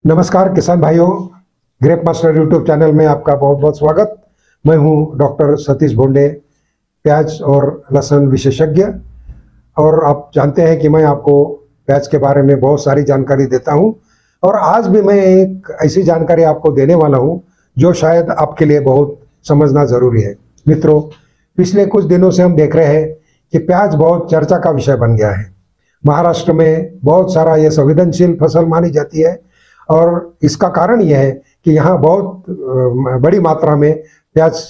नमस्कार किसान भाइयों, ग्रेप मास्टर यूट्यूब चैनल में आपका बहुत बहुत स्वागत। मैं हूं डॉक्टर सतीश भोंडे, प्याज और लहसुन विशेषज्ञ। और आप जानते हैं कि मैं आपको प्याज के बारे में बहुत सारी जानकारी देता हूं। और आज भी मैं एक ऐसी जानकारी आपको देने वाला हूं जो शायद आपके लिए बहुत समझना जरूरी है। मित्रों, पिछले कुछ दिनों से हम देख रहे हैं कि प्याज बहुत चर्चा का विषय बन गया है। महाराष्ट्र में बहुत सारा ये संवेदनशील फसल मानी जाती है और इसका कारण यह है कि यहाँ बहुत बड़ी मात्रा में प्याज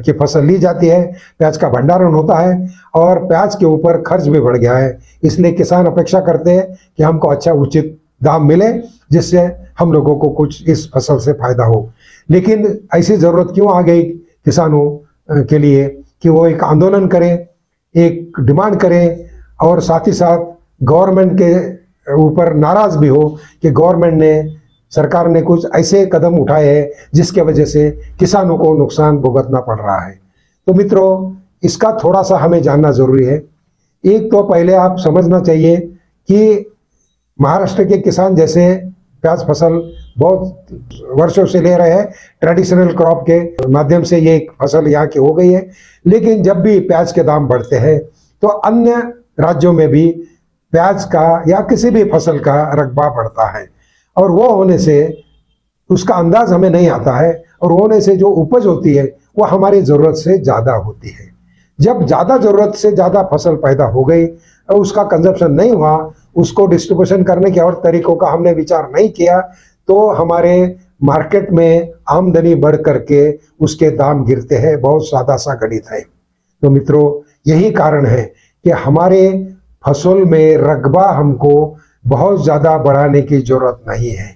की फसल ली जाती है, प्याज का भंडारण होता है और प्याज के ऊपर खर्च भी बढ़ गया है। इसलिए किसान अपेक्षा करते हैं कि हमको अच्छा उचित दाम मिले, जिससे हम लोगों को कुछ इस फसल से फायदा हो। लेकिन ऐसी ज़रूरत क्यों आ गई किसानों के लिए कि वो एक आंदोलन करें, एक डिमांड करें और साथ ही साथ गवर्नमेंट के ऊपर नाराज भी हो कि गवर्नमेंट ने, सरकार ने कुछ ऐसे कदम उठाए हैं जिसके वजह से किसानों को नुकसान भुगतना पड़ रहा है। तो मित्रों, इसका थोड़ा सा हमें जानना जरूरी है। एक तो पहले आप समझना चाहिए कि महाराष्ट्र के किसान जैसे प्याज फसल बहुत वर्षों से ले रहे हैं, ट्रेडिशनल क्रॉप के माध्यम से ये एक फसल यहाँ की हो गई है। लेकिन जब भी प्याज के दाम बढ़ते हैं तो अन्य राज्यों में भी प्याज का या किसी भी फसल का रकबा बढ़ता है और वो होने से उसका अंदाज हमें नहीं आता है और होने से जो उपज होती है वो हमारी ज़रूरत से ज़्यादा होती है। जब ज़्यादा ज़रूरत से ज़्यादा फसल पैदा हो गई और उसका कंजप्शन नहीं हुआ, उसको डिस्ट्रीब्यूशन करने के और तरीकों का हमने विचार नहीं किया, तो हमारे मार्केट में आमदनी बढ़ करके उसके दाम गिरते हैं। बहुत सादा सा गणित है। तो मित्रों, यही कारण है कि हमारे फसल में रकबा हमको बहुत ज़्यादा बढ़ाने की ज़रूरत नहीं है।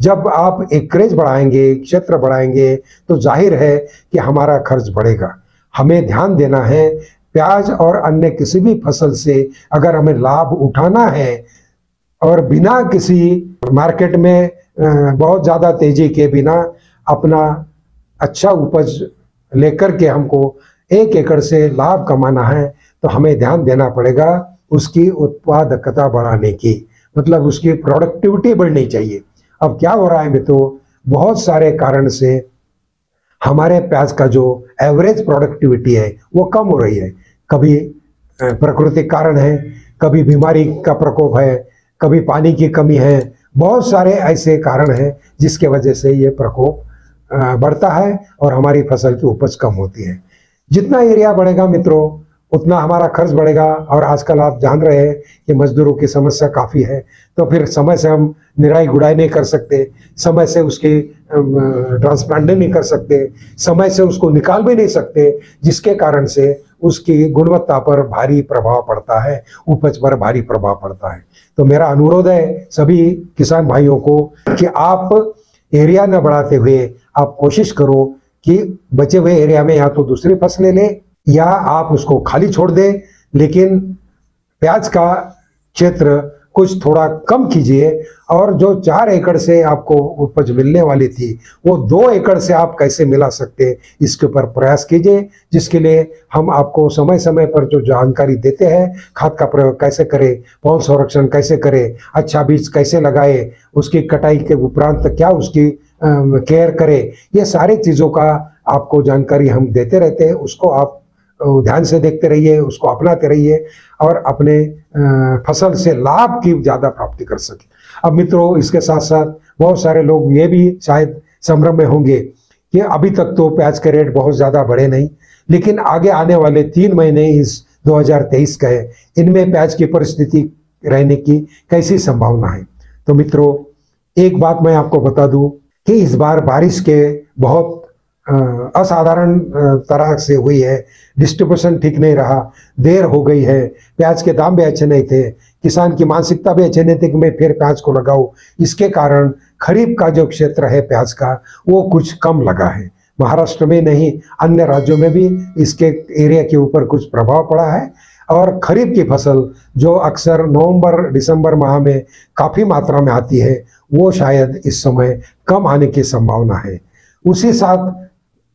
जब आप एकरेज बढ़ाएंगे, क्षेत्र बढ़ाएंगे, तो जाहिर है कि हमारा खर्च बढ़ेगा। हमें ध्यान देना है, प्याज और अन्य किसी भी फसल से अगर हमें लाभ उठाना है और बिना किसी मार्केट में बहुत ज़्यादा तेज़ी के बिना अपना अच्छा उपज लेकर के हमको 1 एकड़ से लाभ कमाना है, तो हमें ध्यान देना पड़ेगा उसकी उत्पादकता बढ़ाने की, मतलब उसकी प्रोडक्टिविटी बढ़नी चाहिए। अब क्या हो रहा है मित्रों, बहुत सारे कारण से हमारे प्याज का जो एवरेज प्रोडक्टिविटी है वो कम हो रही है। कभी प्राकृतिक कारण है, कभी बीमारी का प्रकोप है, कभी पानी की कमी है। बहुत सारे ऐसे कारण हैं जिसके वजह से ये प्रकोप बढ़ता है और हमारी फसल की उपज कम होती है। जितना एरिया बढ़ेगा मित्रों, उतना हमारा खर्च बढ़ेगा। और आजकल आप जान रहे हैं कि मजदूरों की समस्या काफ़ी है, तो फिर समय से हम निराई गुड़ाई नहीं कर सकते, समय से उसकी ट्रांसप्लांटिंग नहीं कर सकते, समय से उसको निकाल भी नहीं सकते, जिसके कारण से उसकी गुणवत्ता पर भारी प्रभाव पड़ता है, उपज पर भारी प्रभाव पड़ता है। तो मेरा अनुरोध है सभी किसान भाइयों को कि आप एरिया न बढ़ाते हुए आप कोशिश करो कि बचे हुए एरिया में या तो दूसरी फसलें लें या आप उसको खाली छोड़ दें, लेकिन प्याज का क्षेत्र कुछ थोड़ा कम कीजिए और जो 4 एकड़ से आपको उपज मिलने वाली थी वो 2 एकड़ से आप कैसे मिला सकते, इसके ऊपर प्रयास कीजिए। जिसके लिए हम आपको समय समय पर जो जानकारी देते हैं, खाद का प्रयोग कैसे करें, पौध संरक्षण कैसे करें, अच्छा बीज कैसे लगाए, उसकी कटाई के उपरांत क्या उसकी केयर करें, ये सारी चीज़ों का आपको जानकारी हम देते रहते हैं। उसको आप ध्यान से देखते रहिए, उसको अपनाते रहिए और अपने फसल से लाभ की ज़्यादा प्राप्ति कर सके। अब मित्रों, इसके साथ साथ बहुत सारे लोग ये भी शायद संभ्रम में होंगे कि अभी तक तो प्याज के रेट बहुत ज़्यादा बढ़े नहीं, लेकिन आगे आने वाले 3 महीने इस 2023 का है, इनमें प्याज की परिस्थिति रहने की कैसी संभावना है। तो मित्रों, एक बात मैं आपको बता दूं कि इस बार बारिश के बहुत असाधारण तरह से हुई है, डिस्ट्रीब्यूशन ठीक नहीं रहा, देर हो गई है, प्याज के दाम भी अच्छे नहीं थे, किसान की मानसिकता भी अच्छी नहीं थी कि मैं फिर प्याज को लगाऊं। इसके कारण खरीफ का जो क्षेत्र है प्याज का वो कुछ कम लगा है। महाराष्ट्र में नहीं, अन्य राज्यों में भी इसके एरिया के ऊपर कुछ प्रभाव पड़ा है और खरीफ की फसल जो अक्सर नवंबर दिसंबर माह में काफ़ी मात्रा में आती है वो शायद इस समय कम आने की संभावना है। उसी साथ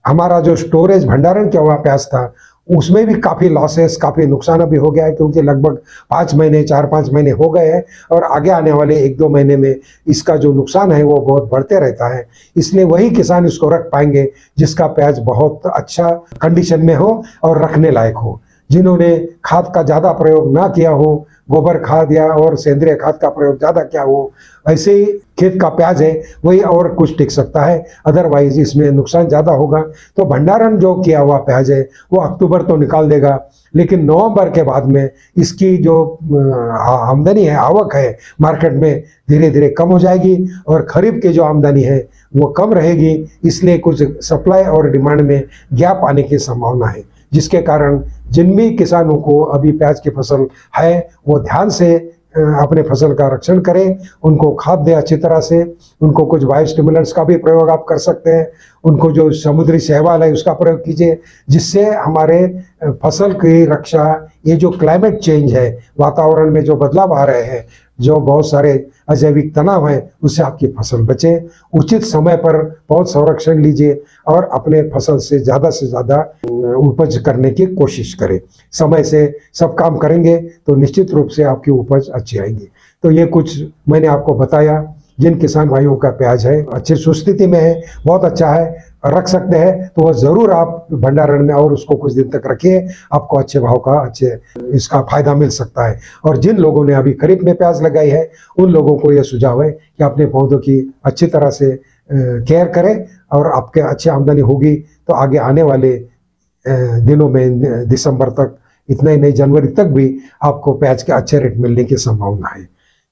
हमारा जो स्टोरेज भंडारण किया हुआ प्याज था उसमें भी काफ़ी लॉसेस, काफ़ी नुकसान अभी हो गया है, क्योंकि लगभग 4-5 महीने हो गए हैं और आगे आने वाले 1-2 महीने में इसका जो नुकसान है वो बहुत बढ़ते रहता है। इसलिए वही किसान इसको रख पाएंगे जिसका प्याज बहुत अच्छा कंडीशन में हो और रखने लायक हो। जिन्होंने खाद का ज़्यादा प्रयोग ना किया हो, गोबर खाद या और सेंद्रीय खाद का प्रयोग ज़्यादा किया हो, ऐसे ही खेत का प्याज है वही और कुछ टिक सकता है, अदरवाइज इसमें नुकसान ज़्यादा होगा। तो भंडारण जो किया हुआ प्याज है वो अक्टूबर तो निकाल देगा, लेकिन नवंबर के बाद में इसकी जो आमदनी है, आवक है मार्केट में, धीरे धीरे कम हो जाएगी और खरीफ की जो आमदनी है वो कम रहेगी। इसलिए कुछ सप्लाई और डिमांड में गैप आने की संभावना है, जिसके कारण जिन भी किसानों को अभी प्याज की फसल है वो ध्यान से अपने फसल का रक्षण करें, उनको खाद दें अच्छी तरह से, उनको कुछ बायो स्टिमुलेंट्स का भी प्रयोग आप कर सकते हैं, उनको जो समुद्री शैवाल है उसका प्रयोग कीजिए, जिससे हमारे फसल की रक्षा, ये जो क्लाइमेट चेंज है, वातावरण में जो बदलाव आ रहे हैं, जो बहुत सारे अजैविक तनाव हैं, उससे आपकी फसल बचे। उचित समय पर बहुत संरक्षण लीजिए और अपने फसल से ज़्यादा उपज करने की कोशिश करें। समय से सब काम करेंगे तो निश्चित रूप से आपकी उपज अच्छी आएगी। तो ये कुछ मैंने आपको बताया। जिन किसान भाइयों का प्याज है अच्छी सुस्थिति में है, बहुत अच्छा है, रख सकते हैं, तो वह ज़रूर आप भंडारण में और उसको कुछ दिन तक रखिए, आपको अच्छे भाव का इसका फायदा मिल सकता है। और जिन लोगों ने अभी खरीफ में प्याज लगाई है उन लोगों को यह सुझाव है कि अपने पौधों की अच्छी तरह से केयर करें और आपके अच्छी आमदनी होगी तो आगे आने वाले दिनों में दिसंबर तक, इतना ही नहीं जनवरी तक भी आपको प्याज के अच्छे रेट मिलने की संभावना है।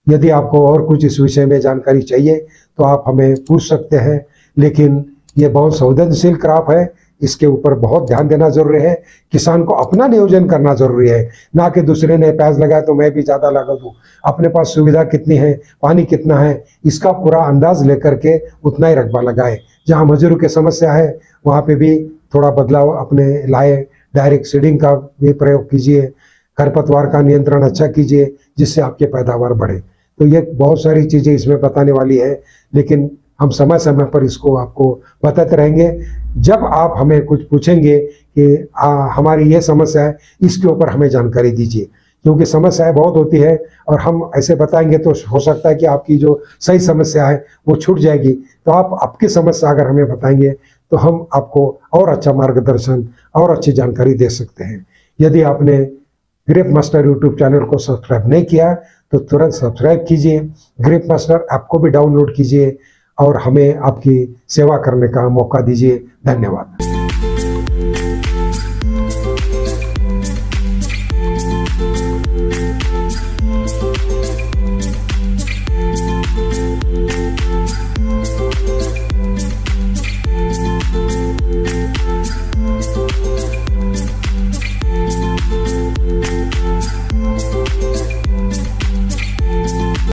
यदि आपको और कुछ इस विषय में जानकारी चाहिए तो आप हमें पूछ सकते हैं, लेकिन ये बहुत संवेदनशील क्रॉप है, इसके ऊपर बहुत ध्यान देना जरूरी है। किसान को अपना नियोजन करना जरूरी है, ना कि दूसरे ने प्याज लगाया तो मैं भी ज़्यादा लगा दूँ। अपने पास सुविधा कितनी है, पानी कितना है, इसका पूरा अंदाज लेकर के उतना ही रकबा लगाए। जहाँ मजदूरों की समस्या है वहाँ पे भी थोड़ा बदलाव अपने लाए, डायरेक्ट सीडिंग का भी प्रयोग कीजिए, खरपतवार का नियंत्रण अच्छा कीजिए, जिससे आपकी पैदावार बढ़े। तो ये बहुत सारी चीज़ें इसमें बताने वाली है, लेकिन हम समय समय पर इसको आपको बताते रहेंगे। जब आप हमें कुछ पूछेंगे कि हमारी ये समस्या है, इसके ऊपर हमें जानकारी दीजिए, क्योंकि समस्याएं बहुत होती है और हम ऐसे बताएंगे तो हो सकता है कि आपकी जो सही समस्या है वो छूट जाएगी। तो आप आपकी समस्या अगर हमें बताएंगे तो हम आपको और अच्छा मार्गदर्शन और अच्छी जानकारी दे सकते हैं। यदि आपने ग्रेप मास्टर यूट्यूब चैनल को सब्सक्राइब नहीं किया तो तुरंत सब्सक्राइब कीजिए, ग्रेप मास्टर ऐप को भी डाउनलोड कीजिए और हमें आपकी सेवा करने का मौका दीजिए। धन्यवाद।